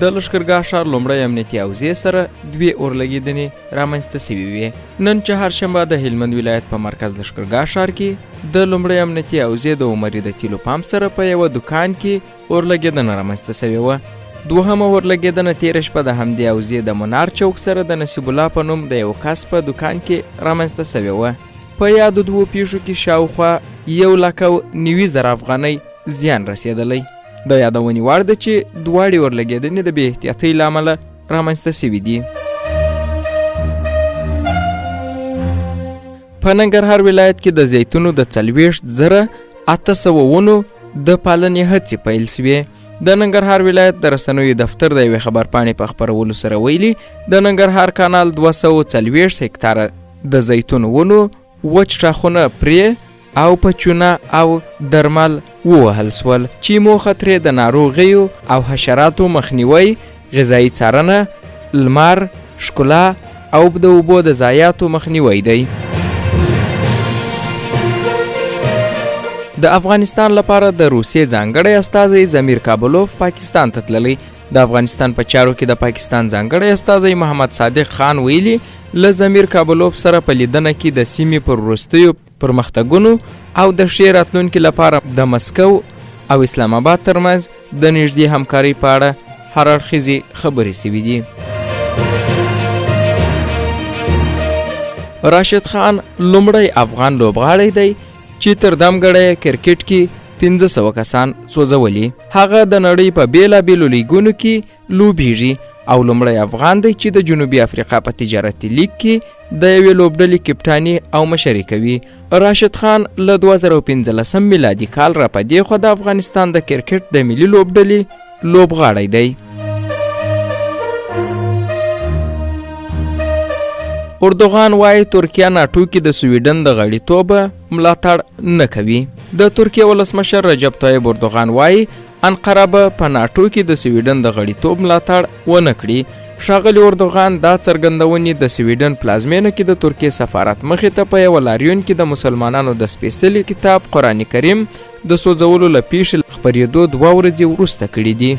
د لښکرګاه ښار لومړی امنیتي حوزې سره 2 اورلګېدنې رامنځته سوي وې. نن چهارشنبه د هلمند ولایت په مرکز لښکرګاه ښار کې د لومړی امنیتي حوزې د عمري د تیلو پمپ سره په یوه دوکان کې اورلګېدنه رامنځته سوې وه. دوهمه اورلګېدنه تېره شپه د همدې حوزې د منار چوک سره د نصیب الله په نوم د یو کس په دوکان کې رامنځته سوې وه. په یادو 2 پیښو کې شاوخوا 1,90,000 افغانۍ زیان رسېدلی. د یادونې وړ ده چې دواړې اورلګېدنې د بې احتیاطۍ له امله رامنځته سوي دي. په ننګرهار ولایت کې د زیتونو د 40,800 ونو د پالنې هڅې پیل سوې. د ننګرهار ولایت د رسنیو دفتر د یوې خبرپاڼې په خپرولو سره ویلي د ننګرهار کانال 240 هکتاره د زیتون ونو وچ ټاخونه پرې او په چونه او درمل ووهل سول چې موخه ترې د ناروغیو او حشراتو مخنیوی، غذایي څارنه، لمر، ښکلا او د اوبو د ضایعاتو مخنیوی دی. د افغانستان لپاره د روسیې ځانګړی استازی زمیر کابلوف پاکستان ته تللی. د افغانستان په چارو کې د پاکستان ځانګړی استازی محمد صادق خان ویلي له زمیر کابلوف سره په لیدنه کې د سیمې پر وروستیو پرمختګونو او د ښې راتلونکي لپاره د مسکو او اسلام آباد ترمنځ د نږدې همکارۍ په اړه هر اړخیزې خبرې سوي دي. راشد خان لومړی افغان لوبغاړی دی چې تر دمګړی کرکټ کې 1500 کسان سوځولي. هغه د نړۍ په بیلابیلو لیګونو کې لوبیږي او لومړی افغان دی چې د جنوبي افریقا په تجارتي لیګ کې د یوې لوبډلې کپټاني او مشري کوي. راشد خان له 2015 میلادي کال را په دې خوا د افغانستان د کرکټ د ملي لوبډلې لوبغاړی دی. اردوغان وایي ترکیه ناټو کې د سویډن د غړیتوب ملاتړ نه کوي. د ترکیه ولسمشر رجب طیب اردوغان وایي انقره به په ناټو کې د سویډن د غړیتوب ملاتړ ونه کړي. ښاغلي اردوغان دا څرګندونې د سویډن پلازمینه کې د ترکیې سفارت مخې ته په یوه لاریون کې د مسلمانانو د سپېڅلي کتاب قرآن کریم د سوځولو له پیښې خپرېدو 2 ورځې وروسته کړي دي.